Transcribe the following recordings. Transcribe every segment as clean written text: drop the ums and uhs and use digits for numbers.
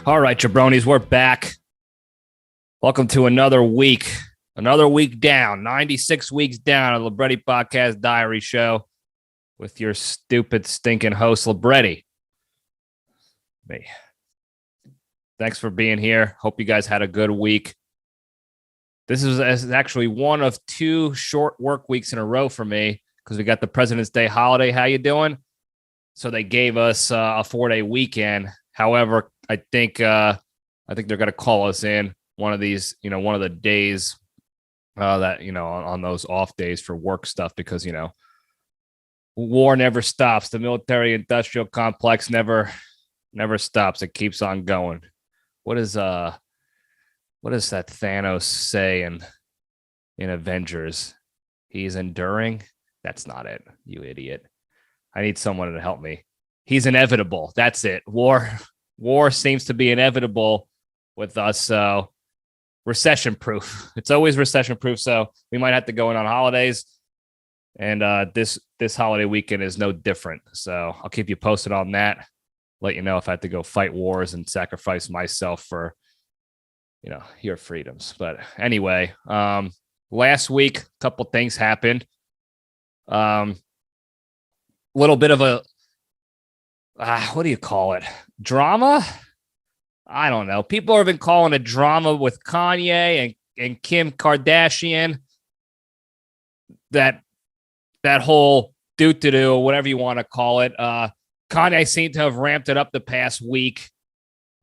All right, jabronis, we're back. Welcome to another week down, 96 weeks down on the Libretti Podcast Diary Show with your stupid, stinking host, Libretti. Me. Thanks for being here. Hope you guys had a good week. This is actually one of two short work weeks in a row for me because we got the President's Day holiday. How you doing? So they gave us a 4-day weekend. However, I think they're going to call us in one of these, one of the days that, on those off days for work stuff, because, war never stops. The military industrial complex never stops. It keeps on going. What does that Thanos say in Avengers? He's enduring. That's not it, you idiot. I need someone to help me. He's inevitable. That's it. War seems to be inevitable with us. So recession proof. It's always recession proof. So we might have to go in on holidays. And this holiday weekend is no different. So I'll keep you posted on that. Let you know if I have to go fight wars and sacrifice myself for, your freedoms. But anyway, last week, a couple things happened. Little bit of a, what do you call it? Drama? I don't know. People have been calling it drama with Kanye and Kim Kardashian. That whole doo-doo-doo, or whatever you want to call it. Kanye seemed to have ramped it up the past week.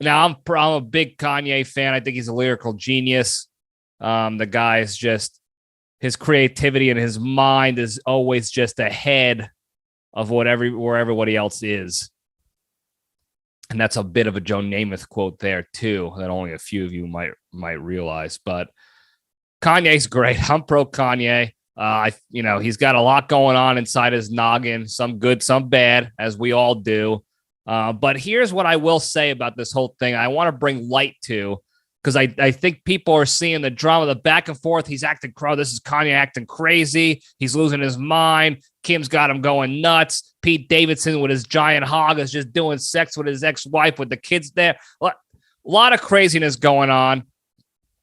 Now, I'm a big Kanye fan. I think he's a lyrical genius. The guy is just, his creativity and his mind is always just ahead of where everybody else is. And that's a bit of a Joe Namath quote there, too, that only a few of you might realize. But Kanye's great. I'm pro Kanye. He's got a lot going on inside his noggin, some good, some bad, as we all do. But here's what I will say about this whole thing. I want to bring light to, because I think people are seeing the drama, the back and forth. He's acting crazy. This is Kanye acting crazy. He's losing his mind. Kim's got him going nuts. Pete Davidson with his giant hog is just doing sex with his ex-wife with the kids there. A lot of craziness going on.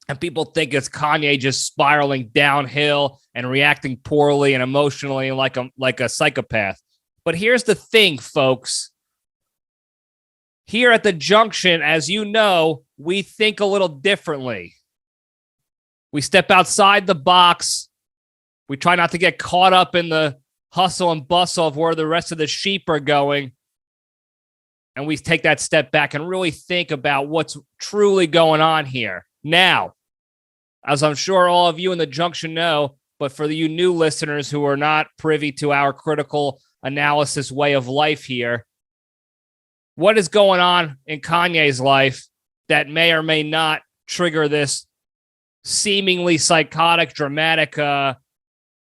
And people think it's Kanye just spiraling downhill and reacting poorly and emotionally like a psychopath. But here's the thing, folks. Here at the Junction, as you know, we think a little differently. We step outside the box. We try not to get caught up in the hustle and bustle of where the rest of the sheep are going. And we take that step back and really think about what's truly going on here. Now, as I'm sure all of you in the Junction know, but for you new listeners who are not privy to our critical analysis way of life here, what is going on in Kanye's life that may or may not trigger this seemingly psychotic, dramatic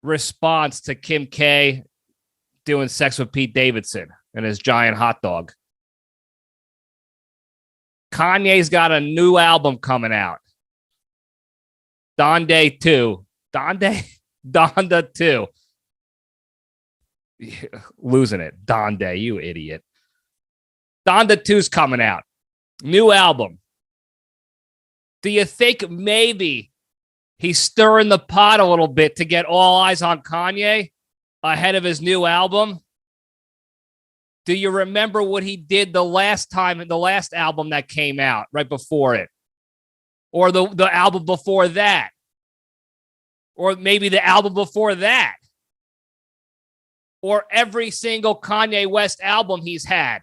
response to Kim K doing sex with Pete Davidson and his giant hot dog? Kanye's got a new album coming out. Donda 2. Donda 2. Losing it. Donda, you idiot. Donda 2's coming out. New album. Do you think maybe he's stirring the pot a little bit to get all eyes on Kanye ahead of his new album? Do you remember what he did the last album that came out right before it? Or the album before that? Or maybe the album before that? Or every single Kanye West album he's had?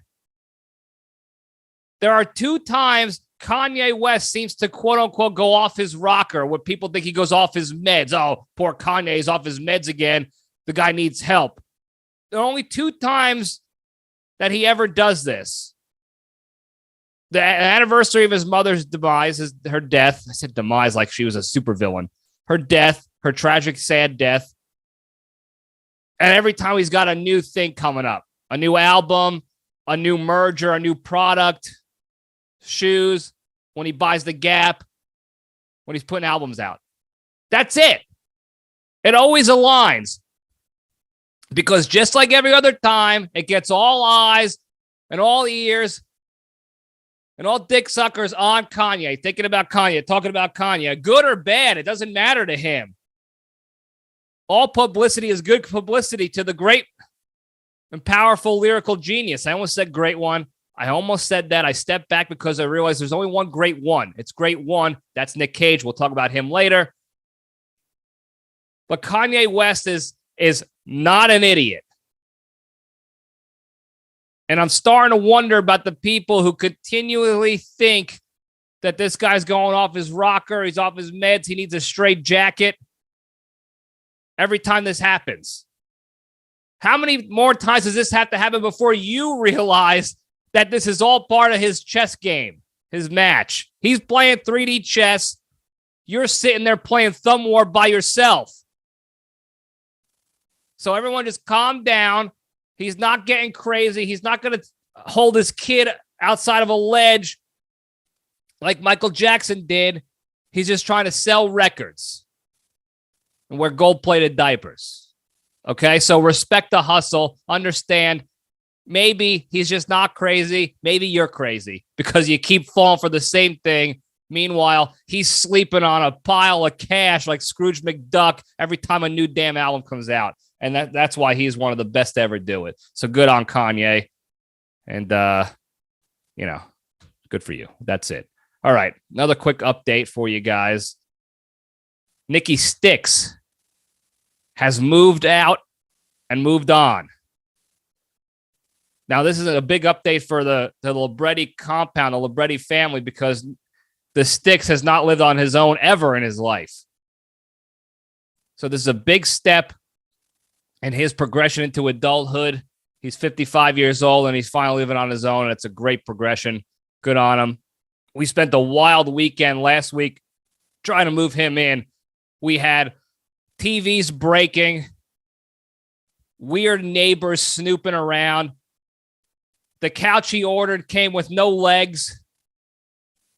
There are 2 times Kanye West seems to, quote unquote, go off his rocker where people think he goes off his meds. Oh, poor Kanye is off his meds again. The guy needs help. There are only 2 times that he ever does this. The anniversary of his mother's demise, her death. I said demise like she was a supervillain. Her death, her tragic, sad death. And every time he's got a new thing coming up, a new album, a new merger, a new product, shoes, when he buys the Gap, when he's putting albums out. That's it. It always aligns. Because just like every other time, it gets all eyes and all ears And all dick suckers on Kanye, thinking about Kanye, talking about Kanye, good or bad, it doesn't matter to him. All publicity is good publicity to the great and powerful lyrical genius. I almost said great one. I almost said that. I stepped back because I realized there's only one great one. It's great one. That's Nick Cage. We'll talk about him later. But Kanye West is not an idiot. And I'm starting to wonder about the people who continually think that this guy's going off his rocker, he's off his meds, he needs a straight jacket every time this happens. How many more times does this have to happen before you realize that this is all part of his chess game, his match? He's playing 3D chess. You're sitting there playing thumb war by yourself. So everyone just calm down. He's not getting crazy. He's not going to hold his kid outside of a ledge like Michael Jackson did. He's just trying to sell records and wear gold-plated diapers. Okay, so respect the hustle. Understand, maybe he's just not crazy. Maybe you're crazy because you keep falling for the same thing. Meanwhile, he's sleeping on a pile of cash like Scrooge McDuck every time a new damn album comes out. And that's why he's one of the best to ever do it. So good on Kanye. And, good for you. That's it. All right. Another quick update for you guys. Nikki Sixx has moved out and moved on. Now, this is a big update for the Libretti compound, the Libretti family, because the Sixx has not lived on his own ever in his life. So this is a big step in his progression into adulthood. He's 55 years old, and he's finally living on his own, and it's a great progression. Good on him. We spent a wild weekend last week trying to move him in. We had TVs breaking, weird neighbors snooping around. The couch he ordered came with no legs.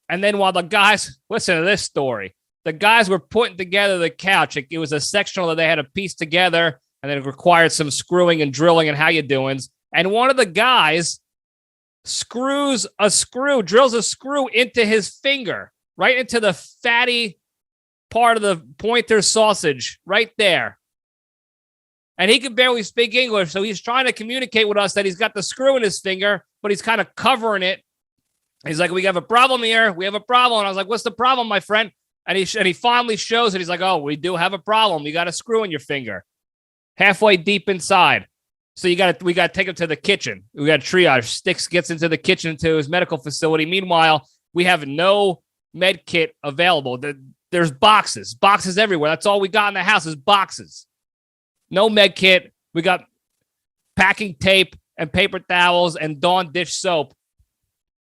And then while the guys, listen to this story, the guys were putting together the couch. It was a sectional that they had to piece together, and then it required some screwing and drilling and how you doings. And one of the guys drills a screw into his finger, right into the fatty part of the pointer sausage, right there. And he could barely speak English, so he's trying to communicate with us that he's got the screw in his finger, but he's kind of covering it. He's like, we have a problem here. We have a problem. And I was like, what's the problem, my friend? And he finally shows it. He's like, oh, we do have a problem. You got a screw in your finger. Halfway deep inside. So we got to take him to the kitchen. We got triage. Sixx gets into the kitchen to his medical facility. Meanwhile, we have no med kit available. There's boxes everywhere. That's all we got in the house is boxes. No med kit. We got packing tape and paper towels and Dawn dish soap.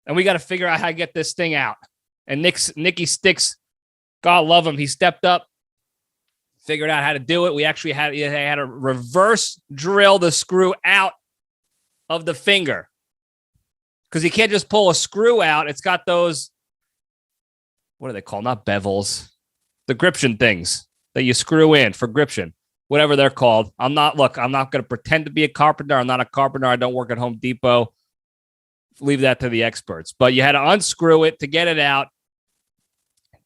And we got to figure out how to get this thing out. And Nikki Sixx, God love him, he stepped up, figured out how to do it. We actually had to reverse drill the screw out of the finger. Because you can't just pull a screw out. It's got those, what are they called? Not bevels. The gription things that you screw in for gription. Whatever they're called. I'm not going to pretend to be a carpenter. I'm not a carpenter. I don't work at Home Depot. Leave that to the experts. But you had to unscrew it to get it out.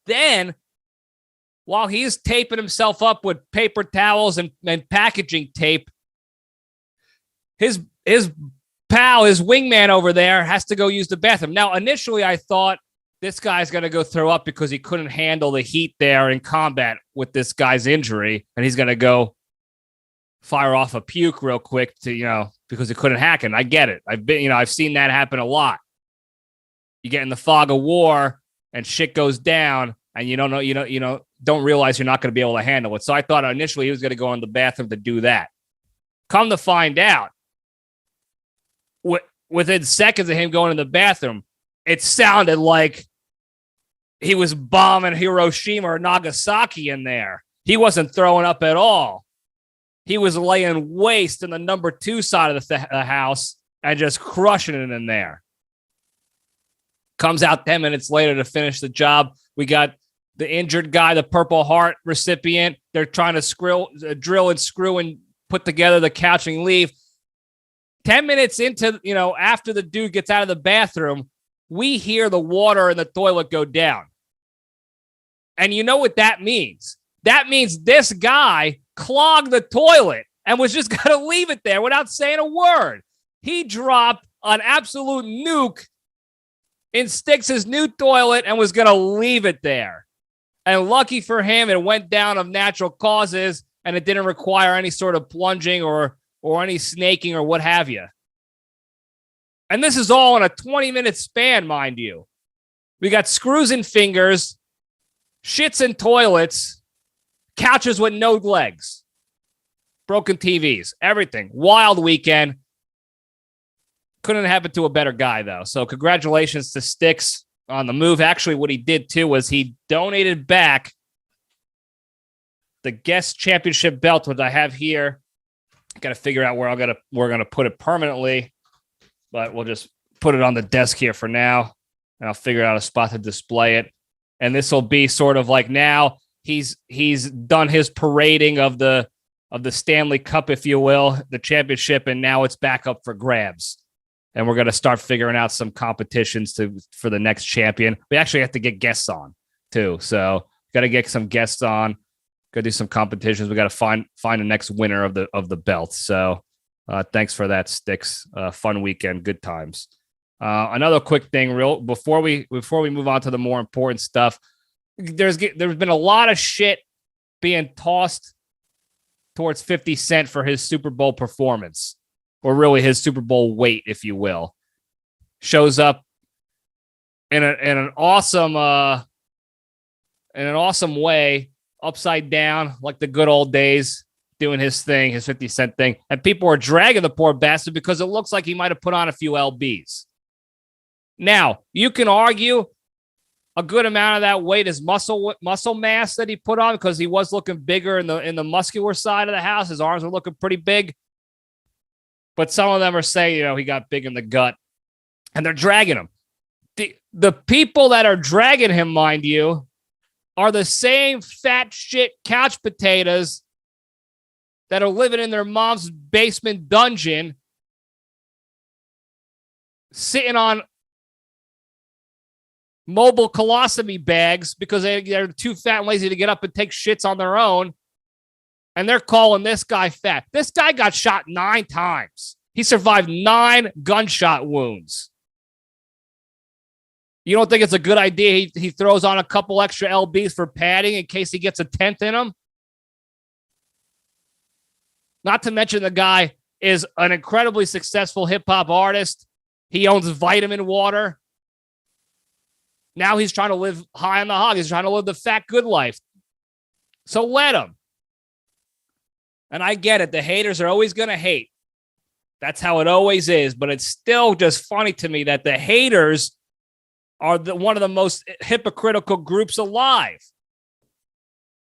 Then, while he's taping himself up with paper towels and packaging tape, his pal, his wingman over there, has to go use the bathroom. Now, initially, I thought this guy's going to go throw up because he couldn't handle the heat there in combat with this guy's injury, and he's going to go fire off a puke real quick to, because he couldn't hack it. I get it. I've seen that happen a lot. You get in the fog of war and shit goes down and you don't know, don't realize you're not going to be able to handle it. So I thought initially he was going to go in the bathroom to do that. Come to find out, within seconds of him going in the bathroom, it sounded like he was bombing Hiroshima or Nagasaki in there. He wasn't throwing up at all. He was laying waste in the number 2 side of the house and just crushing it in there. Comes out 10 minutes later to finish the job. We got the injured guy, the Purple Heart recipient. They're trying to drill and screw and put together the couch and leave. 10 minutes into, after the dude gets out of the bathroom, we hear the water in the toilet go down. And you know what that means? That means this guy clogged the toilet and was just going to leave it there without saying a word. He dropped an absolute nuke in Styx's new toilet and was going to leave it there. And lucky for him, it went down of natural causes, and it didn't require any sort of plunging or any snaking or what have you. And this is all in a 20-minute span, mind you. We got screws and fingers, shits and toilets, couches with no legs, broken TVs, everything. Wild weekend. Couldn't happen to a better guy, though. So congratulations to Styx on the move. Actually, what he did, too, was he donated back the guest championship belt, which I have here. Got to figure out where we're gonna put it permanently, but we'll just put it on the desk here for now, and I'll figure out a spot to display it. And this will be sort of like now he's done his parading of the Stanley Cup, if you will, the championship, and now it's back up for grabs. And we're going to start figuring out some competitions for the next champion. We actually have to get guests on too. So got to get some guests on, got to do some competitions. We got to find the next winner of the belt. So thanks for that, Styx. Fun weekend. Good times. Another quick thing before we move on to the more important stuff. There's been a lot of shit being tossed towards 50 Cent for his Super Bowl performance. Or really his Super Bowl weight, if you will. Shows up in an awesome way, upside down, like the good old days, doing his thing, his 50 Cent thing. And people are dragging the poor bastard because it looks like he might have put on a few LBs. Now, you can argue a good amount of that weight is muscle mass that he put on because he was looking bigger in the muscular side of the house. His arms were looking pretty big. But some of them are saying, he got big in the gut, and they're dragging him. The people that are dragging him, mind you, are the same fat shit couch potatoes that are living in their mom's basement dungeon, sitting on mobile colostomy bags because they're too fat and lazy to get up and take shits on their own. And they're calling this guy fat. This guy got shot 9 times. He survived 9 gunshot wounds. You don't think it's a good idea he throws on a couple extra LBs for padding in case he gets a 10th in him? Not to mention the guy is an incredibly successful hip-hop artist. He owns Vitamin Water. Now he's trying to live high on the hog. He's trying to live the fat good life. So let him. And I get it. The haters are always going to hate. That's how it always is. But it's still just funny to me that the haters are one of the most hypocritical groups alive.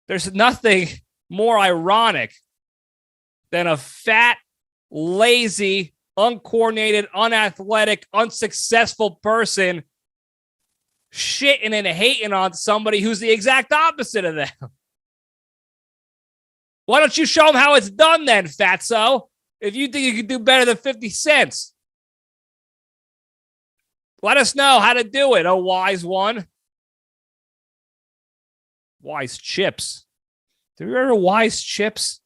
There's nothing more ironic than a fat, lazy, uncoordinated, unathletic, unsuccessful person shitting and hating on somebody who's the exact opposite of them. Why don't you show them how it's done then, fatso? If you think you can do better than 50 cents. Let us know how to do it, oh wise one. Wise Chips. Do you remember Wise Chips?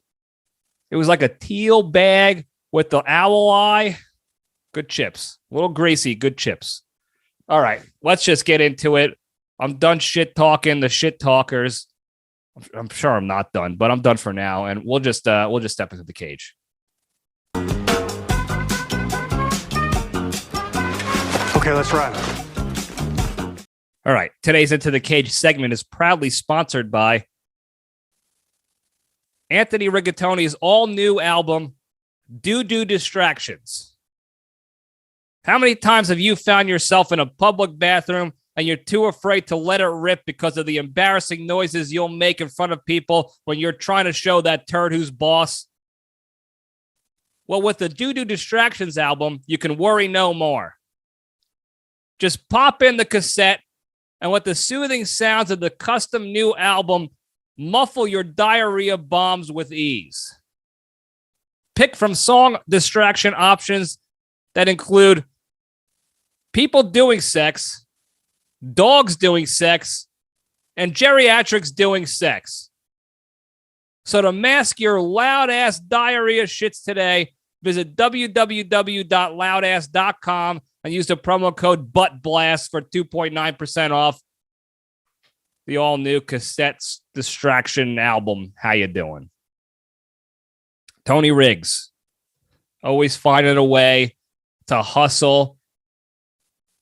It was like a teal bag with the owl eye. Good chips. A little greasy, good chips. All right, let's just get into it. I'm done shit talking the shit talkers. I'm sure I'm not done, but I'm done for now, and we'll just step into the cage. Okay, let's run. All right, today's Into the Cage segment is proudly sponsored by Anthony Rigatoni's all-new album, Do Distractions. How many times have you found yourself in a public bathroom and you're too afraid to let it rip because of the embarrassing noises you'll make in front of people when you're trying to show that turd who's boss? Well, with the Do Distractions album, you can worry no more. Just pop in the cassette and with the soothing sounds of the custom new album, muffle your diarrhea bombs with ease. Pick from song distraction options that include people doing sex, dogs doing sex, and geriatrics doing sex. So to mask your loud-ass diarrhea shits today, visit www.loudass.com and use the promo code BUTTBLAST for 2.9% off the all-new cassette distraction album. How you doing? Tony Riggs, always finding a way to hustle,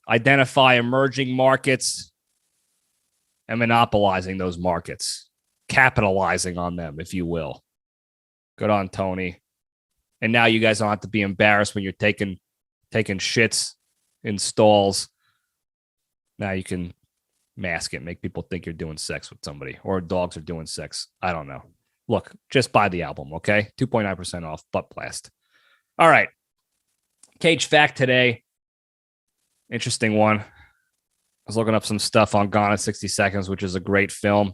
identify emerging markets, and monopolizing those markets, capitalizing on them, if you will. Good on Tony. And now you guys don't have to be embarrassed when you're taking shits in stalls. Now you can mask it, make people think you're doing sex with somebody or dogs are doing sex. I don't know. Look, just buy the album, okay? 2.9% off, Butt Blast. All right. Cage fact today. Interesting one. I was looking up some stuff on Gone in 60 Seconds, which is a great film.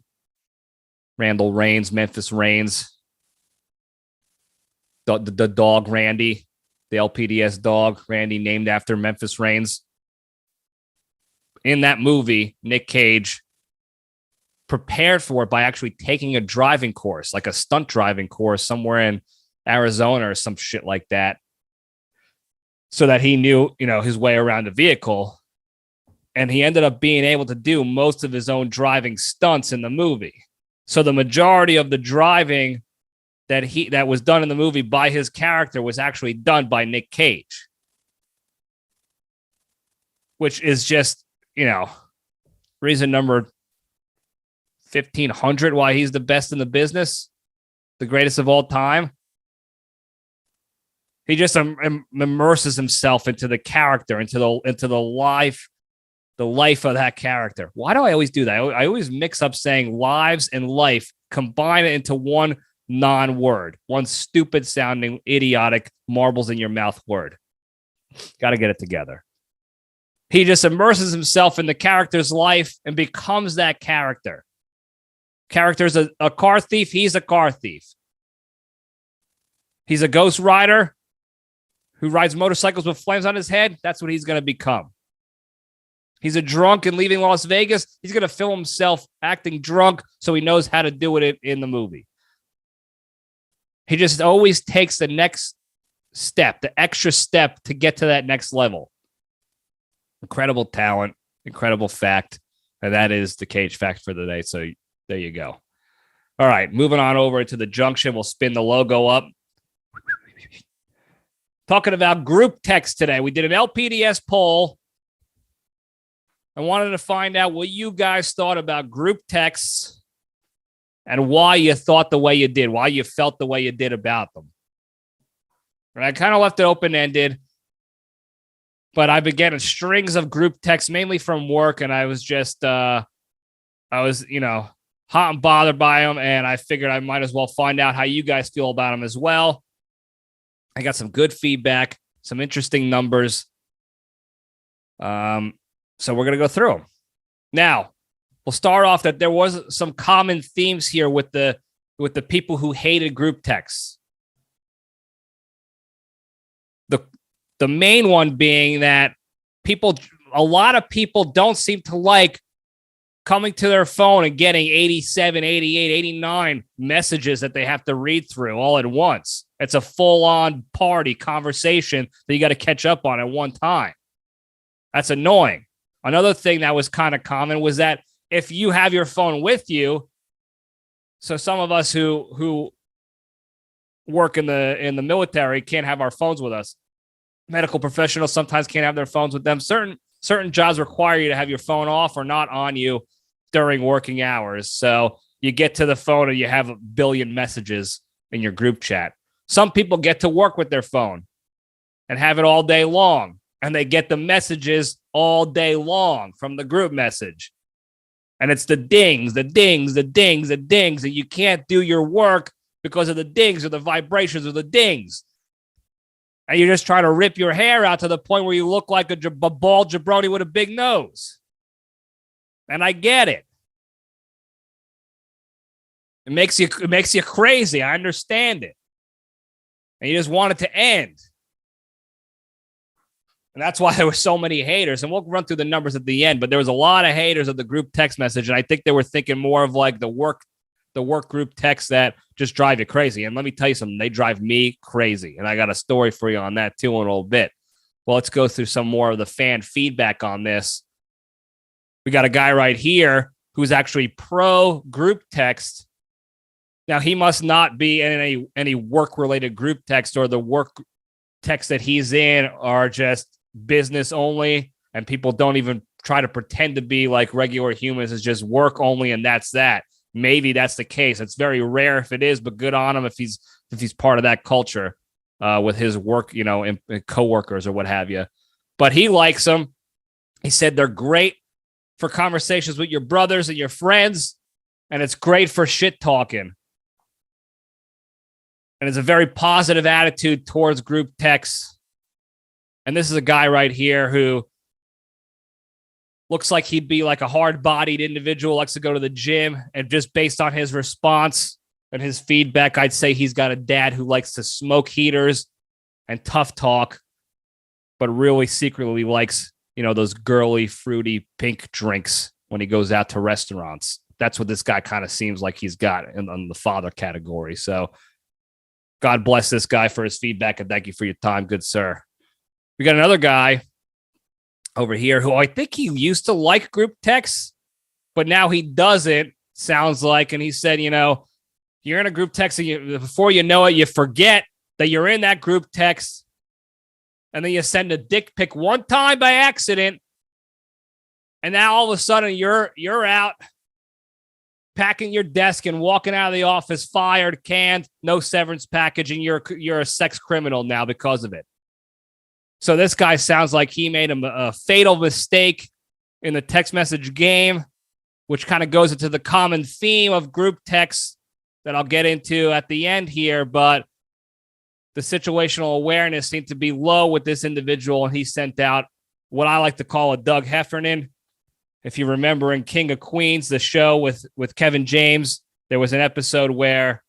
Randall Reigns, Memphis Reigns. The dog, Randy. The LPDS dog, Randy, named after Memphis Reigns. In that movie, Nick Cage prepared for it by actually taking a driving course, like a stunt driving course somewhere in Arizona or some shit like that, so that he knew, his way around a vehicle. And he ended up being able to do most of his own driving stunts in the movie. So the majority of the driving that was done in the movie by his character was actually done by Nick Cage, which is just, reason number 1,500 why he's the best in the business, the greatest of all time. He just immerses himself into the character, into the life of that character. Why do I always do that? I always mix up saying lives and life, combine it into one non-word, one stupid sounding, idiotic, marbles in your mouth word. Got to get it together. He just immerses himself in the character's life and becomes that character. Character's a car thief. He's a car thief. He's a ghost rider who rides motorcycles with flames on his head. That's what he's going to become. He's a drunk and leaving Las Vegas. He's going to film himself acting drunk so he knows how to do it in the movie. He just always takes the next step, the extra step to get to that next level. Incredible talent, incredible fact. And that is the Cage fact for the day. So there you go. All right, moving on over to the junction. We'll spin the logo up. Talking about group text today. We did an LPDS poll. I wanted to find out what you guys thought about group texts and why you thought the way you did, why you felt the way you did about them. And I kind of left it open-ended, but I've been getting strings of group texts, mainly from work, and I was just, hot and bothered by them, and I figured I might as well find out how you guys feel about them as well. I got some good feedback, some interesting numbers. So we're going to go through them. Now, we'll start off that there was some common themes here with the people who hated group texts. The main one being that a lot of people don't seem to like coming to their phone and getting 87, 88, 89 messages that they have to read through all at once. It's a full-on party conversation that you got to catch up on at one time. That's annoying. Another thing that was kind of common was that if you have your phone with you, so some of us who work in the military can't have our phones with us. Medical professionals sometimes can't have their phones with them. Certain jobs require you to have your phone off or not on you during working hours. So you get to the phone and you have a billion messages in your group chat. Some people get to work with their phone and have it all day long, and they get the messages all day long from the group message. And it's the dings, the dings, the dings, the dings, and you can't do your work because of the dings or the vibrations or the dings. And you're just trying to rip your hair out to the point where you look like a bald jabroni with a big nose. And I get it. It makes you crazy. I understand it. And you just want it to end. And that's why there were so many haters. And we'll run through the numbers at the end, but there was a lot of haters of the group text message. And I think they were thinking more of like the work group text that just drive you crazy. And let me tell you something, they drive me crazy. And I got a story for you on that too in a little bit. Well, let's go through some more of the fan feedback on this. We got a guy right here who's actually pro group text. Now, he must not be in any work-related group text, or the work text that he's in are just business only, and people don't even try to pretend to be like regular humans. It's just work only, and that's that. Maybe that's the case. It's very rare if it is, but good on him if he's part of that culture with his work, and coworkers or what have you. But he likes them. He said they're great for conversations with your brothers and your friends, and it's great for shit talking. And it's a very positive attitude towards group texts. And this is a guy right here who looks like he'd be like a hard-bodied individual, likes to go to the gym. And just based on his response and his feedback, I'd say he's got a dad who likes to smoke heaters and tough talk, but really secretly likes, those girly, fruity, pink drinks when he goes out to restaurants. That's what this guy kind of seems like he's got in the father category. So God bless this guy for his feedback, and thank you for your time, good sir. We got another guy over here who I think he used to like group texts, but now he doesn't, sounds like. And he said, you're in a group text, and before you know it, you forget that you're in that group text, and then you send a dick pic one time by accident, and now all of a sudden you're out packing your desk and walking out of the office, fired, canned, no severance package, and you're a sex criminal now because of it. So this guy sounds like he made a fatal mistake in the text message game, which kind of goes into the common theme of group texts that I'll get into at the end here. But the situational awareness seemed to be low with this individual, and he sent out what I like to call a Doug Heffernan. If you remember in King of Queens, the show with Kevin James, there was an episode where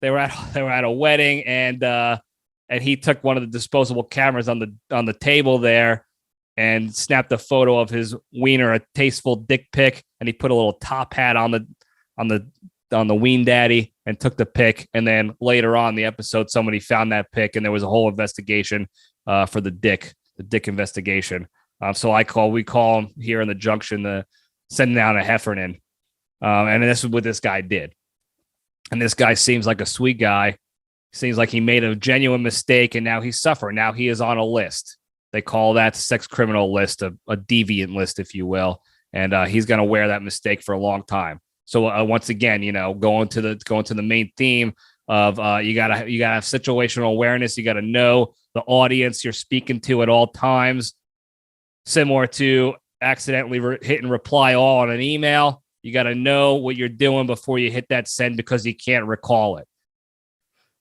they were at a wedding, and he took one of the disposable cameras on the table there and snapped a photo of his wiener, a tasteful dick pic, and he put a little top hat on the ween daddy and took the pic. And then later on in the episode, somebody found that pic, and there was a whole investigation for the dick investigation. So we call him here in the junction, the sending out a Heffernan. And this is what this guy did. And this guy seems like a sweet guy. Seems like he made a genuine mistake, and now he's suffering. Now he is on a list. They call that sex criminal list, a deviant list, if you will. And he's going to wear that mistake for a long time. So once again, going to the main theme of you gotta have situational awareness. You got to know the audience you're speaking to at all times. Similar to accidentally hitting reply all on an email. You got to know what you're doing before you hit that send, because you can't recall it.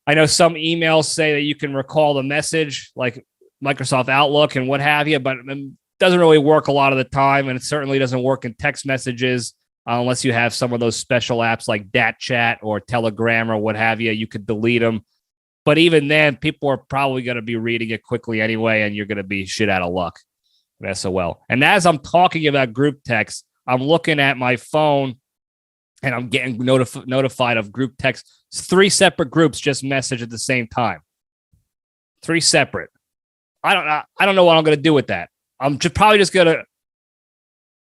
I know some emails say that you can recall the message, like Microsoft Outlook and what have you, but it doesn't really work a lot of the time. And it certainly doesn't work in text messages unless you have some of those special apps like Dat Chat or Telegram or what have you. You could delete them. But even then, people are probably going to be reading it quickly anyway, and you're going to be shit out of luck. SOL. And as I'm talking about group text, I'm looking at my phone and I'm getting notified of group text. 3 separate groups just message at the same time. 3 separate. I don't know what I'm going to do with that. I'm probably just going to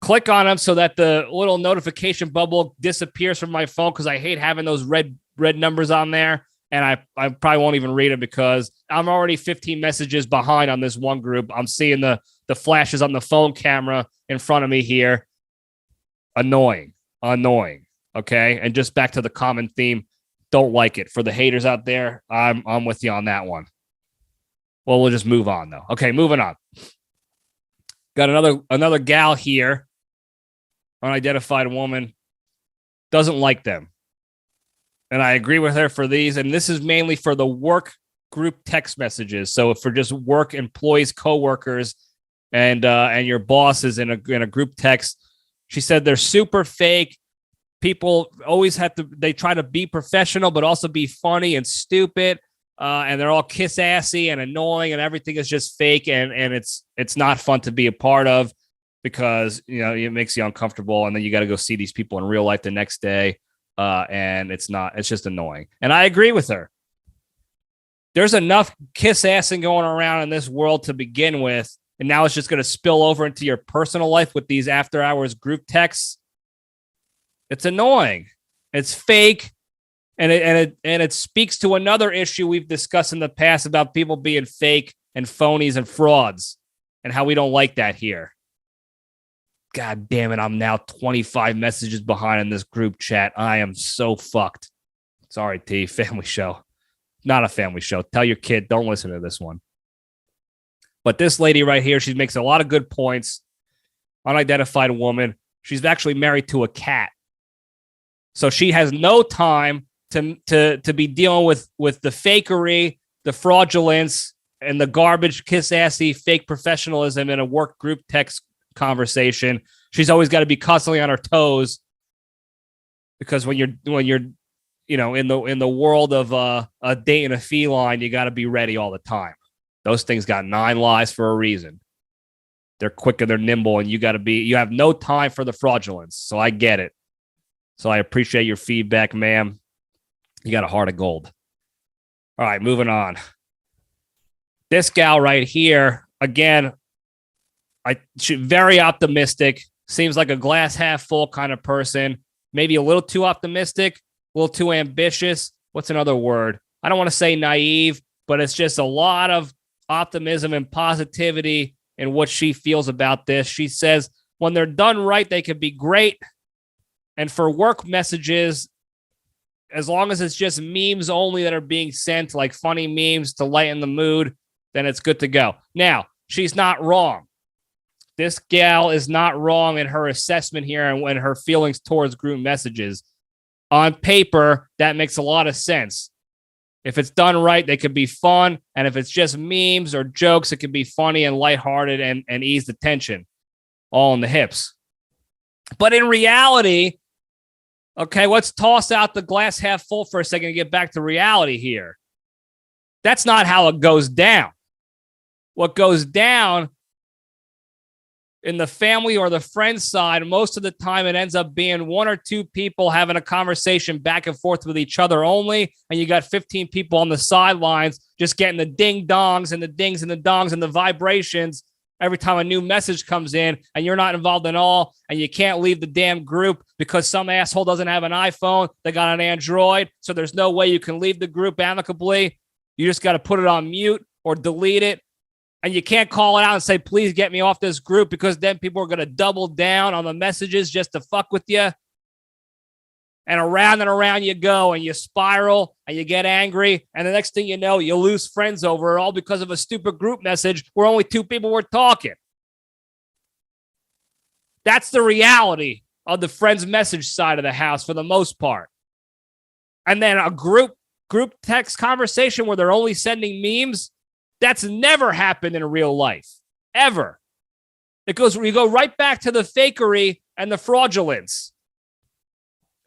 click on them so that the little notification bubble disappears from my phone, because I hate having those red numbers on there. And I probably won't even read it because I'm already 15 messages behind on this one group. I'm seeing the flashes on the phone camera in front of me here. Annoying. Okay. And just back to the common theme. Don't like it. For the haters out there, I'm with you on that one. Well, we'll just move on though. Okay, moving on. Got another gal here, unidentified woman, doesn't like them. And I agree with her for these. And this is mainly for the work group text messages. So for just work employees, coworkers, and your boss is in a group text. She said they're super fake. People always they try to be professional, but also be funny and stupid. and they're all kiss assy and annoying, and everything is just fake, and it's not fun to be a part of because it makes you uncomfortable, and then you got to go see these people in real life the next day, and it's just annoying. And I agree with her. There's enough kiss assing going around in this world to begin with, and now it's just going to spill over into your personal life with these after hours group texts. It's annoying. It's fake. And it speaks to another issue we've discussed in the past about people being fake and phonies and frauds and how we don't like that here. God damn it. I'm now 25 messages behind in this group chat. I am so fucked. Sorry, T. Family show. Not a family show. Tell your kid, don't listen to this one. But this lady right here, she makes a lot of good points. Unidentified woman. She's actually married to a cat. So she has no time to be dealing with the fakery, the fraudulence, and the garbage, kiss-assy, fake professionalism in a work group text conversation. She's always got to be constantly on her toes because when you're in the world of a date and a feline, you got to be ready all the time. Those things got 9 lives for a reason. They're quick and they're nimble, and you have no time for the fraudulence. So I get it. So I appreciate your feedback, ma'am. You got a heart of gold. All right, moving on. This gal right here, again, she's very optimistic. Seems like a glass half full kind of person. Maybe a little too optimistic, a little too ambitious. What's another word? I don't want to say naive, but it's just a lot of optimism and positivity in what she feels about this. She says when they're done right, they could be great. And for work messages, as long as it's just memes only that are being sent, like funny memes to lighten the mood, then it's good to go. Now, she's not wrong. This gal is not wrong in her assessment here and her feelings towards group messages. On paper, that makes a lot of sense. If it's done right, they could be fun. And if it's just memes or jokes, it can be funny and lighthearted and ease the tension, all in the hips. But in reality, okay, let's toss out the glass half full for a second and get back to reality here. That's not how it goes down. What goes down in the family or the friend side, most of the time it ends up being 1 or 2 people having a conversation back and forth with each other only, and you got 15 people on the sidelines just getting the ding-dongs and the dings and the dongs and the vibrations every time a new message comes in, and you're not involved at all, and you can't leave the damn group because some asshole doesn't have an iPhone, they got an Android, so there's no way you can leave the group amicably. You just got to put it on mute or delete it, and you can't call it out and say, please get me off this group, because then people are going to double down on the messages just to fuck with you. And around you go, and you spiral, and you get angry, and the next thing you know, you lose friends over it, all because of a stupid group message where only 2 people were talking. That's the reality of the friends message side of the house for the most part. And then a group text conversation where they're only sending memes, that's never happened in real life, ever. You go right back to the fakery and the fraudulence.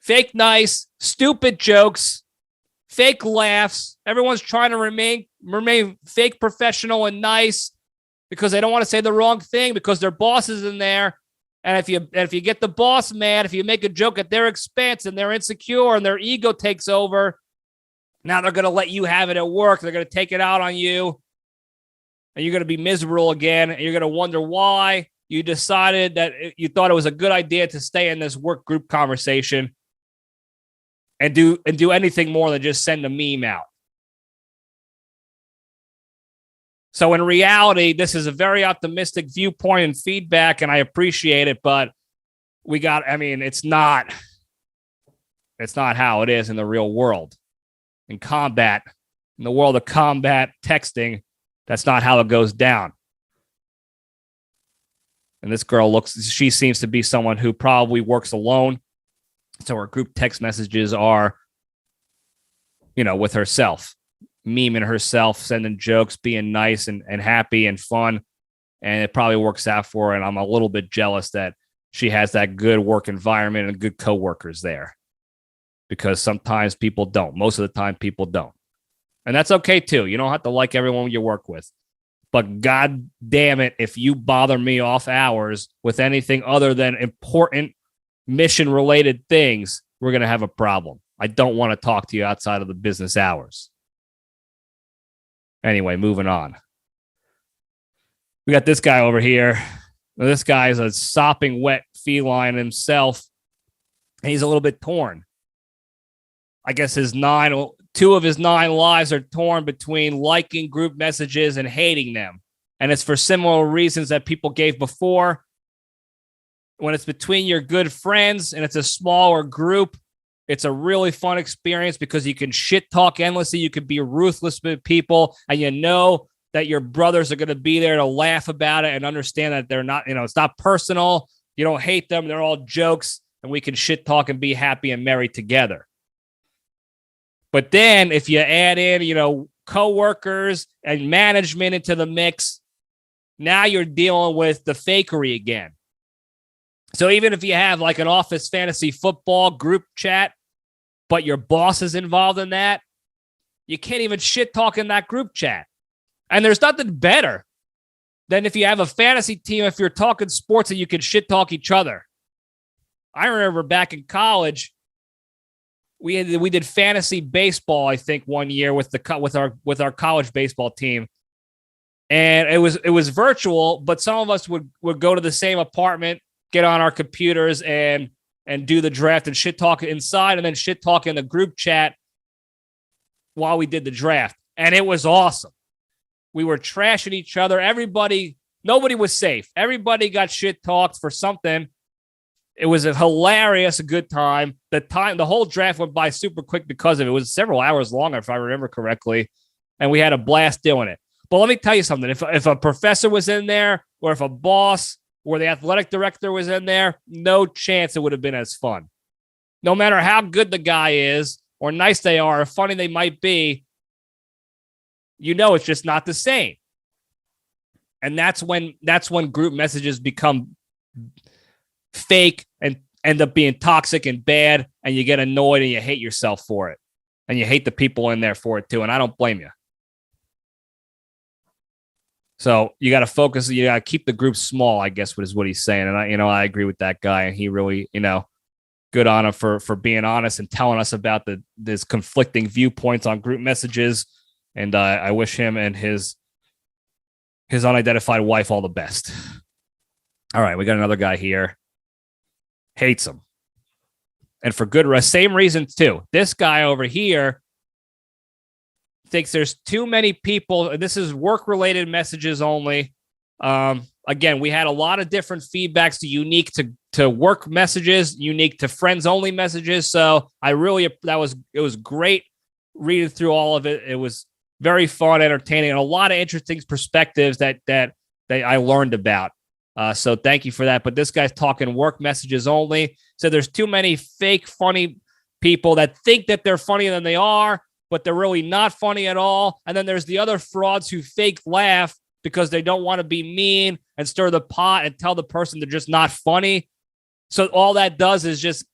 Fake nice, stupid jokes, fake laughs. Everyone's trying to remain fake professional and nice because they don't want to say the wrong thing because their boss is in there. And if you get the boss mad, if you make a joke at their expense and they're insecure and their ego takes over, now they're going to let you have it at work. They're going to take it out on you. And you're going to be miserable again. And you're going to wonder why you decided that you thought it was a good idea to stay in this work group conversation and do anything more than just send a meme out. So in reality, this is a very optimistic viewpoint and feedback, and I appreciate it, but it's not how it is in the real world. In the world of combat texting, that's not how it goes down. And this girl she seems to be someone who probably works alone. So her group text messages are, with herself, memeing herself, sending jokes, being nice and happy and fun. And it probably works out for her. And I'm a little bit jealous that she has that good work environment and good coworkers there. Because sometimes people don't. Most of the time, people don't. And that's okay too. You don't have to like everyone you work with. But God damn it, if you bother me off hours with anything other than important mission-related things, we're going to have a problem. I don't want to talk to you outside of the business hours. Anyway, moving on. We got this guy over here. This guy is a sopping wet feline himself. And he's a little bit torn. I guess two of his 9 lives are torn between liking group messages and hating them. And it's for similar reasons that people gave before. When it's between your good friends and it's a smaller group, it's a really fun experience because you can shit talk endlessly. You can be ruthless with people, and you know that your brothers are going to be there to laugh about it and understand that they're not, it's not personal. You don't hate them. They're all jokes, and we can shit talk and be happy and merry together. But then if you add in, coworkers and management into the mix, now you're dealing with the fakery again. So even if you have like an office fantasy football group chat, but your boss is involved in that, you can't even shit talk in that group chat. And there's nothing better than if you have a fantasy team, if you're talking sports and you can shit talk each other. I remember back in college, we did fantasy baseball, I think, one year with our college baseball team. And it was virtual, but some of us would go to the same apartment, get on our computers and do the draft and shit talk inside, and then shit talk in the group chat while we did the draft. And it was awesome. We were trashing each other. Nobody was safe. Everybody got shit talked for something. It was a good time. The whole draft went by super quick because of it. It was several hours long, if I remember correctly. And we had a blast doing it. But let me tell you something. If a professor was in there, or if a boss or the athletic director was in there, no chance it would have been as fun. No matter how good the guy is, or nice they are, or funny they might be, it's just not the same. And that's when group messages become fake and end up being toxic and bad, and you get annoyed and you hate yourself for it. And you hate the people in there for it too, and I don't blame you. So you got to focus. You got to keep the group small, I guess, is what he's saying. And I agree with that guy. And he really, good on him for being honest and telling us about this conflicting viewpoints on group messages. And I wish him and his unidentified wife all the best. All right, we got another guy here. Hates him, and for good same reasons too. This guy over here thinks there's too many people, and this is work-related messages only. Again, we had a lot of different feedbacks unique to work messages, unique to friends-only messages. So it was great reading through all of it. It was very fun, entertaining, and a lot of interesting perspectives that I learned about. So thank you for that. But this guy's talking work messages only. So there's too many fake, funny people that think that they're funnier than they are, but they're really not funny at all. And then there's the other frauds who fake laugh because they don't want to be mean and stir the pot and tell the person they're just not funny. So all that does is just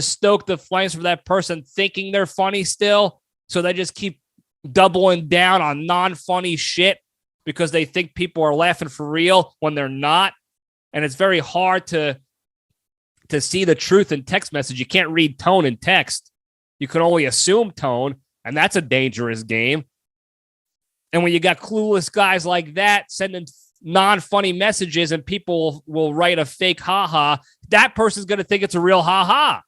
stoke the flames for that person thinking they're funny still. So they just keep doubling down on non-funny shit because they think people are laughing for real when they're not. And it's very hard to see the truth in text message. You can't read tone in text. You can only assume tone, and that's a dangerous game. And when you got clueless guys like that sending non-funny messages and people will write a fake ha-ha, that person's going to think it's a real ha-ha.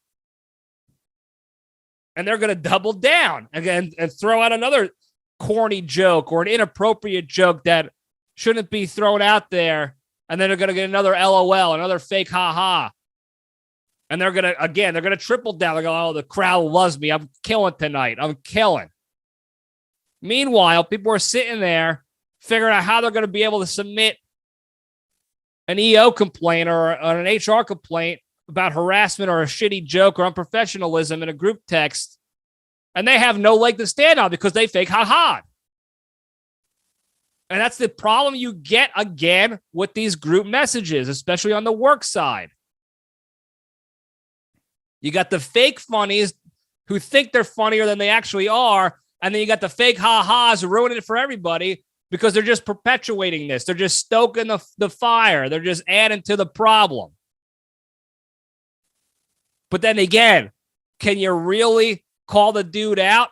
And they're going to double down again and throw out another corny joke or an inappropriate joke that shouldn't be thrown out there. And then they're going to get another LOL, another fake ha-ha. And they're going to triple down. They're going, oh, the crowd loves me. I'm killing tonight. I'm killing. Meanwhile, people are sitting there figuring out how they're going to be able to submit an EO complaint or an HR complaint about harassment or a shitty joke or unprofessionalism in a group text. And they have no leg to stand on because they fake ha-ha. And that's the problem you get again with these group messages, especially on the work side. You got the fake funnies who think they're funnier than they actually are, And then you got the fake ha-has ruining it for everybody because they're just perpetuating this. They're just stoking the fire. They're just adding to the problem. But then again, can you really call the dude out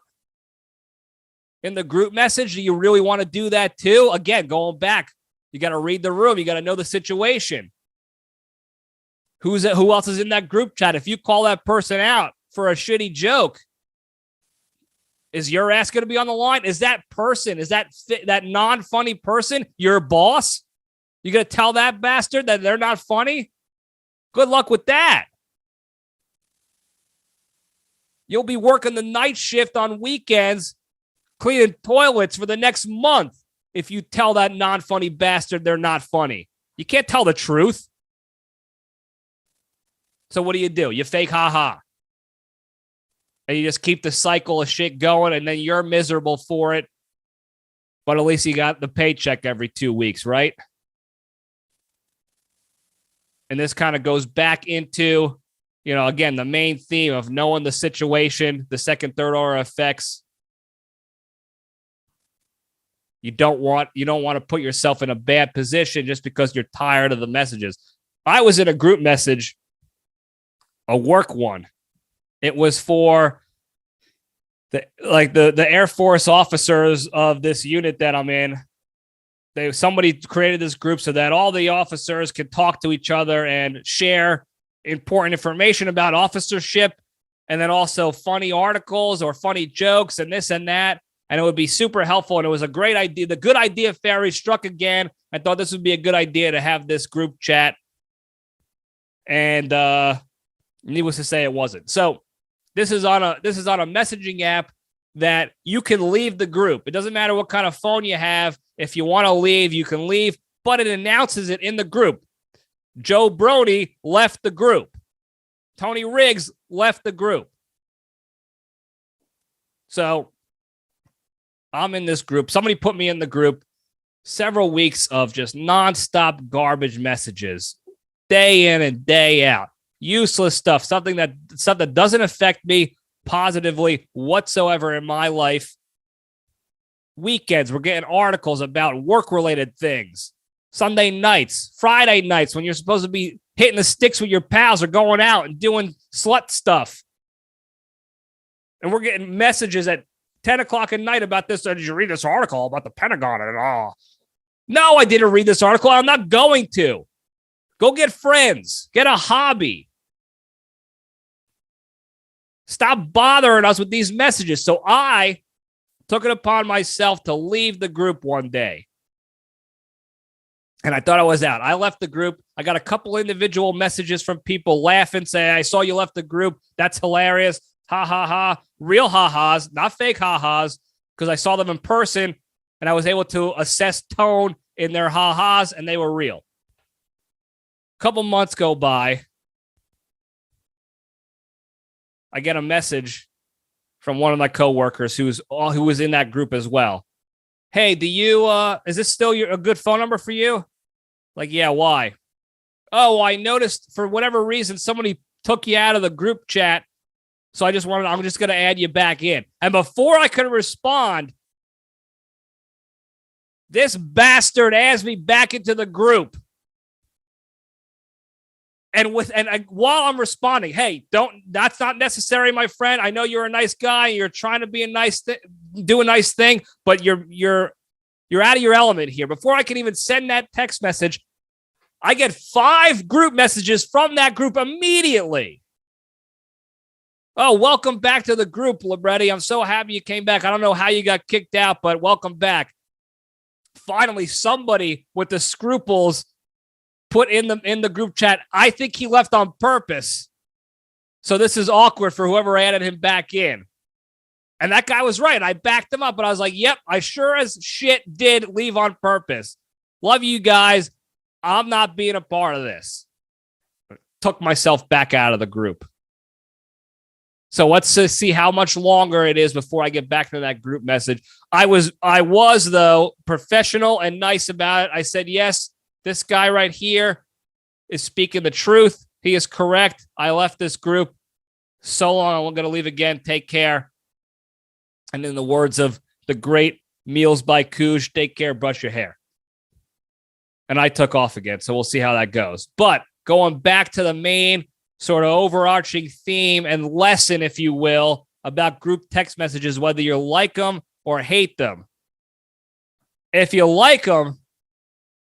in the group message? Do you really want to do that too? Again, going back, you got to read the room. You got to know the situation. Who else is in that group chat? If you call that person out for a shitty joke, is your ass going to be on the line? Is that person, that non-funny person your boss? You going to tell that bastard that they're not funny? Good luck with that. You'll be working the night shift on weekends, cleaning toilets for the next month if you tell that non-funny bastard they're not funny. You can't tell the truth. So what do? You fake ha-ha. And you just keep the cycle of shit going, and then you're miserable for it. But at least you got the paycheck every 2 weeks, right? And this kind of goes back into, again, the main theme of knowing the situation, the second, third order effects. You don't want to put yourself in a bad position just because you're tired of the messages. I was in a group message, a work one. It was for the Air Force officers of this unit that I'm in. Somebody created this group so that all the officers could talk to each other and share important information about officership, and then also funny articles or funny jokes and this and that. And it would be super helpful. And it was a great idea. The good idea fairy struck again. I thought this would be a good idea to have this group chat. And needless to say, it wasn't. So this is on a messaging app that you can leave the group. It doesn't matter what kind of phone you have. If you want to leave, you can leave, but it announces it in the group. Joe Brody left the group. Tony Riggs left the group. So I'm in this group. Somebody put me in the group. Several weeks of just nonstop garbage messages, day in and day out. Useless stuff, stuff that doesn't affect me positively whatsoever in my life. Weekends, we're getting articles about work-related things. Sunday nights, Friday nights, when you're supposed to be hitting the sticks with your pals or going out and doing slut stuff. And we're getting messages at 10 o'clock at night about this. Did you read this article about the Pentagon and all? No, I didn't read this article. I'm not going to. Go get friends. Get a hobby. Stop bothering us with these messages. So I took it upon myself to leave the group one day. And I thought I was out. I left the group. I got a couple individual messages from people laughing, saying, I saw you left the group. That's hilarious. Ha, ha, ha. Real ha-has, not fake ha-has, because I saw them in person, and I was able to assess tone in their ha-has, and they were real. A couple months go by. I get a message from one of my coworkers who was in that group as well. Hey, is this still a good phone number for you? Like, yeah, why? Oh, I noticed for whatever reason, somebody took you out of the group chat. So I'm just going to add you back in. And before I could respond, this bastard adds me back into the group. And while I'm responding, hey, that's not necessary, my friend. I know you're a nice guy. You're trying to be do a nice thing, but you're out of your element here. Before I can even send that text message, I get 5 group messages from that group immediately. Oh, welcome back to the group, Libretti. I'm so happy you came back. I don't know how you got kicked out, but welcome back. Finally, somebody with the scruples put in the group chat, I think he left on purpose. So this is awkward for whoever added him back in. And that guy was right. I backed him up, but I was like, yep, I sure as shit did leave on purpose. Love you guys. I'm not being a part of this. Took myself back out of the group. So let's see how much longer it is before I get back to that group message. I was though, professional and nice about it. I said, yes, this guy right here is speaking the truth. He is correct. I left this group. So long. I'm going to leave again. Take care. And in the words of the great Meals by Cooge, take care, brush your hair. And I took off again, so we'll see how that goes. But going back to the main sort of overarching theme and lesson, if you will, about group text messages, whether you like them or hate them. If you like them,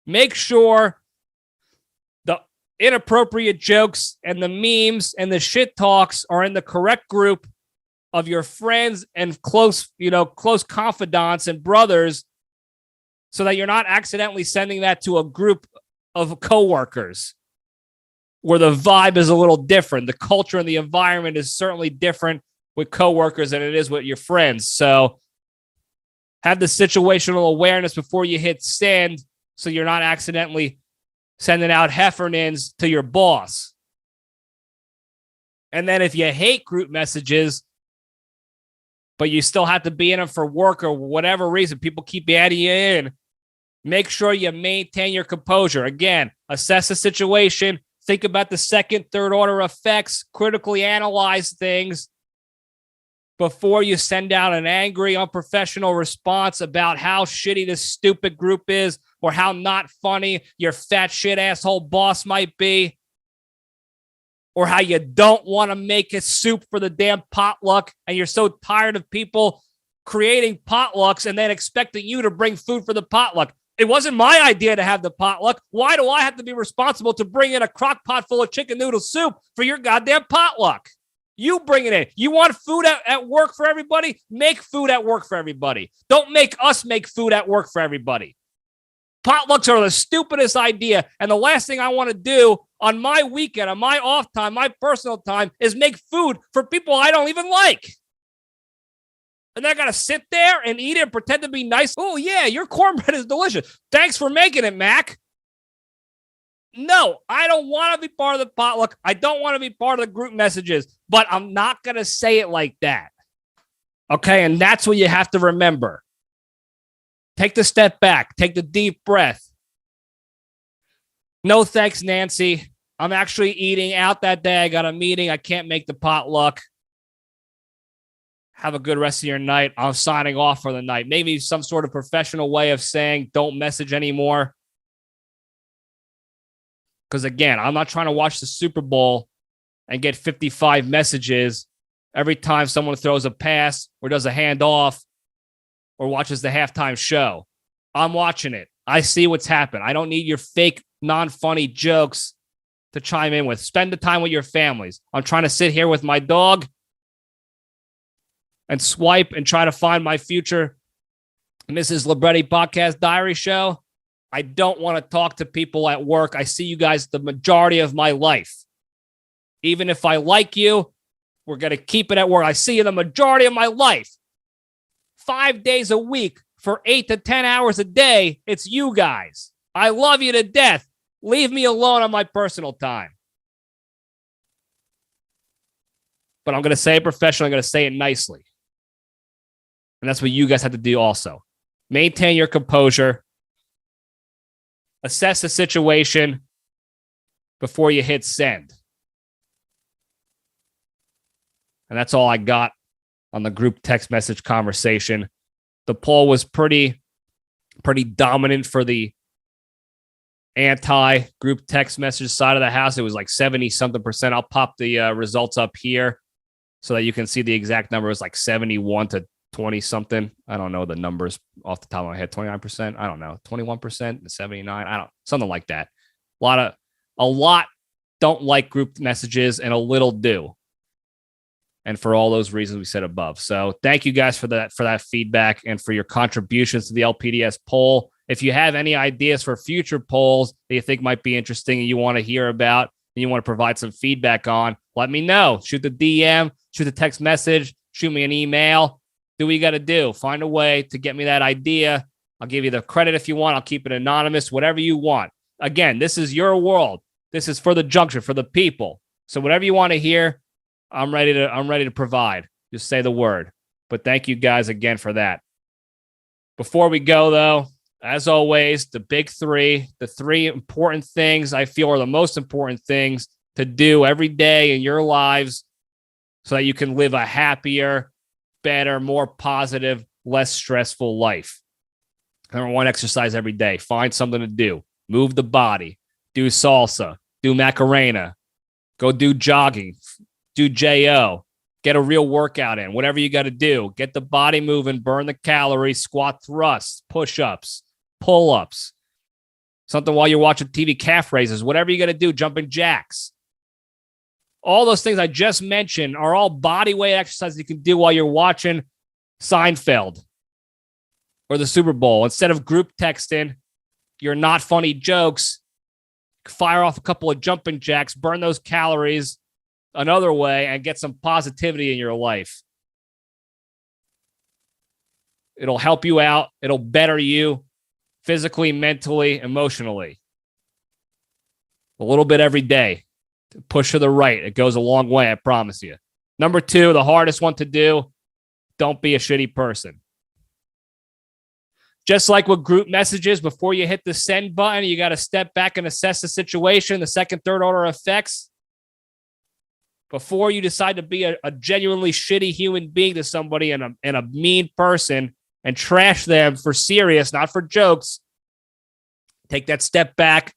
make sure the inappropriate jokes and the memes and the shit talks are in the correct group of your friends and close confidants and brothers, so that you're not accidentally sending that to a group of coworkers where the vibe is a little different. The culture and the environment is certainly different with coworkers than it is with your friends. So have the situational awareness before you hit send, so you're not accidentally sending out heffernans to your boss. And then if you hate group messages, but you still have to be in them for work or whatever reason, people keep adding you in, make sure you maintain your composure. Again, assess the situation, think about the second, third order effects, critically analyze things before you send out an angry, unprofessional response about how shitty this stupid group is or how not funny your fat shit asshole boss might be, or how you don't want to make a soup for the damn potluck and you're so tired of people creating potlucks and then expecting you to bring food for the potluck. It wasn't my idea to have the potluck. Why do I have to be responsible to bring in a crock pot full of chicken noodle soup for your goddamn potluck? You bring it in. You want food at work for everybody? Make food at work for everybody. Don't make us make food at work for everybody. Potlucks are the stupidest idea. And the last thing I want to do on my weekend, on my off time, my personal time, is make food for people I don't even like. And then I got to sit there and eat it and pretend to be nice. Oh, yeah, your cornbread is delicious. Thanks for making it, Mac. No, I don't want to be part of the potluck. I don't want to be part of the group messages, but I'm not going to say it like that. Okay, and that's what you have to remember. Take the step back. Take the deep breath. No thanks, Nancy. I'm actually eating out that day. I got a meeting. I can't make the potluck. Have a good rest of your night. I'm signing off for the night. Maybe some sort of professional way of saying don't message anymore. Because again, I'm not trying to watch the Super Bowl and get 55 messages every time someone throws a pass or does a handoff or watches the halftime show. I'm watching it. I see what's happened. I don't need your fake, non-funny jokes to chime in with. Spend the time with your families. I'm trying to sit here with my dog and swipe and try to find my future Mrs. Libretti podcast diary show. I don't want to talk to people at work. I see you guys the majority of my life. Even if I like you, we're going to keep it at work. I see you the majority of my life. 5 days a week for 8 to 10 hours a day. It's you guys. I love you to death. Leave me alone on my personal time. But I'm going to say it professionally. I'm going to say it nicely. And that's what you guys have to do also. Maintain your composure. Assess the situation before you hit send. And that's all I got on the group text message conversation. The poll was pretty dominant for the anti-group text message side of the house. It was like 70-something%. I'll pop the results up here so that you can see the exact number. It was like 71 to 20-something. I don't know the numbers off the top of my head. 29%. I don't know. 21%, 79. I don't, something like that. A lot don't like group messages and a little do. And for all those reasons we said above. So thank you guys for that feedback and for your contributions to the LPDS poll. If you have any ideas for future polls that you think might be interesting and you want to hear about and you want to provide some feedback on, let me know. Shoot the DM, shoot the text message, shoot me an email. Do what you got to do. Find a way to get me that idea. I'll give you the credit if you want. I'll keep it anonymous, whatever you want. Again, this is your world. This is for the junction, for the people. So whatever you want to hear, I'm ready to provide. Just say the word. But thank you guys again for that. Before we go, though, as always, the big three, the three important things I feel are the most important things to do every day in your lives so that you can live a happier, better, more positive, less stressful life. Number one, exercise every day. Find something to do. Move the body. Do salsa. Do Macarena. Go do jogging. Do JO. Get a real workout in. Whatever you got to do. Get the body moving. Burn the calories. Squat thrusts. Push-ups. Pull-ups. Something while you're watching TV, calf raises. Whatever you got to do. Jumping jacks. All those things I just mentioned are all body weight exercises you can do while you're watching Seinfeld or the Super Bowl. Instead of group texting your not funny jokes, fire off a couple of jumping jacks, burn those calories another way, and get some positivity in your life. It'll help you out. It'll better you physically, mentally, emotionally. A little bit every day. Push to the right. It goes a long way, I promise you. Number two, the hardest one to do, don't be a shitty person. Just like with group messages, before you hit the send button, you got to step back and assess the situation, the second, third order effects. Before you decide to be a genuinely shitty human being to somebody and a mean person and trash them for serious, not for jokes, take that step back,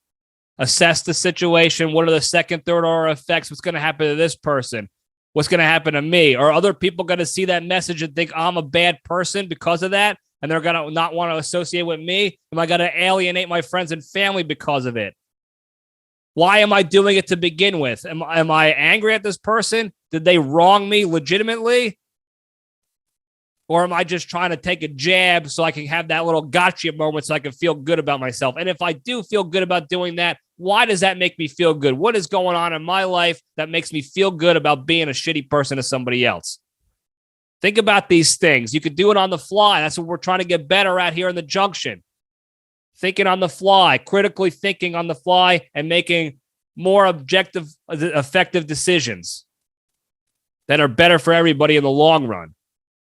assess the situation. What are the second, third order effects? What's going to happen to this person? What's going to happen to me? Are other people going to see that message and think I'm a bad person because of that? And they're going to not want to associate with me? Am I going to alienate my friends and family because of it? Why am I doing it to begin with? Am I angry at this person? Did they wrong me legitimately? Or am I just trying to take a jab so I can have that little gotcha moment so I can feel good about myself? And if I do feel good about doing that, why does that make me feel good? What is going on in my life that makes me feel good about being a shitty person to somebody else? Think about these things. You could do it on the fly. That's what we're trying to get better at here in the junction. Thinking on the fly, critically thinking on the fly, and making more objective, effective decisions that are better for everybody in the long run.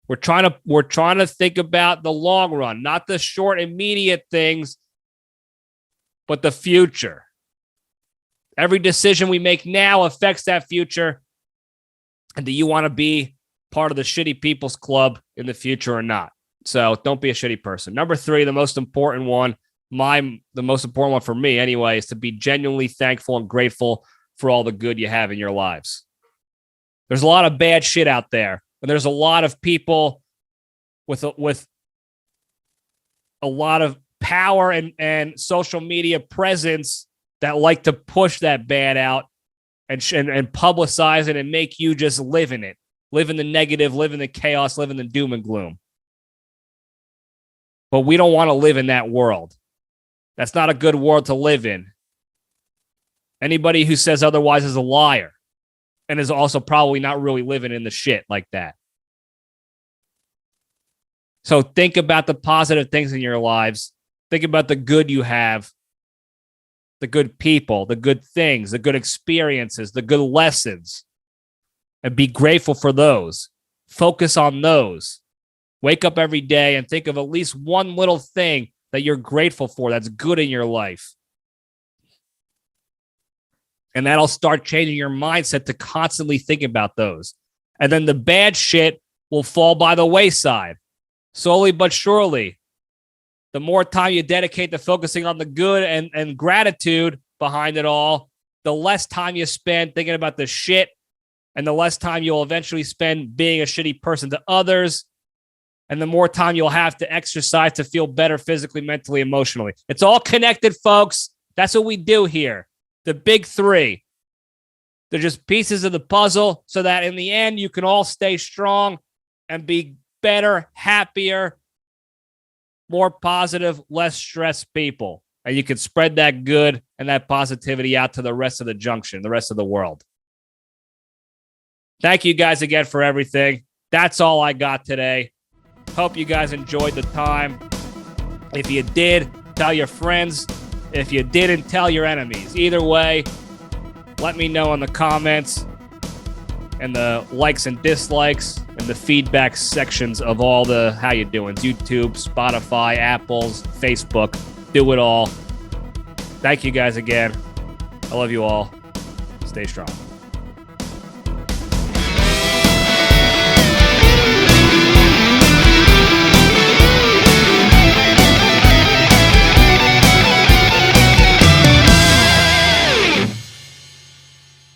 We're trying to think about the long run, not the short, immediate things, but the future. Every decision we make now affects that future. And do you want to be part of the shitty people's club in the future or not? So don't be a shitty person. Number three, the most important one, the most important one for me anyway, is to be genuinely thankful and grateful for all the good you have in your lives. There's a lot of bad shit out there. And there's a lot of people with a lot of power and social media presence that like to push that bad out and publicize it and make you just live in it. Live in the negative, live in the chaos, live in the doom and gloom. But we don't want to live in that world. That's not a good world to live in. Anybody who says otherwise is a liar. And is also probably not really living in the shit like that. So think about the positive things in your lives. Think about the good you have, the good people, the good things, the good experiences, the good lessons, and be grateful for those. Focus on those. Wake up every day and think of at least one little thing that you're grateful for that's good in your life. And that'll start changing your mindset to constantly think about those. And then the bad shit will fall by the wayside. Slowly but surely. The more time you dedicate to focusing on the good and gratitude behind it all, the less time you spend thinking about the shit, and the less time you'll eventually spend being a shitty person to others, and the more time you'll have to exercise to feel better physically, mentally, emotionally. It's all connected, folks. That's what we do here. The big three. They're just pieces of the puzzle so that in the end, you can all stay strong and be better, happier, more positive, less stressed people. And you can spread that good and that positivity out to the rest of the junction, the rest of the world. Thank you guys again for everything. That's all I got today. Hope you guys enjoyed the time. If you did, tell your friends. If you didn't, tell your enemies. Either way, let me know in the comments and the likes and dislikes and the feedback sections of all the how you doing. YouTube, Spotify, Apples, Facebook. Do it all. Thank you guys again. I love you all. Stay strong.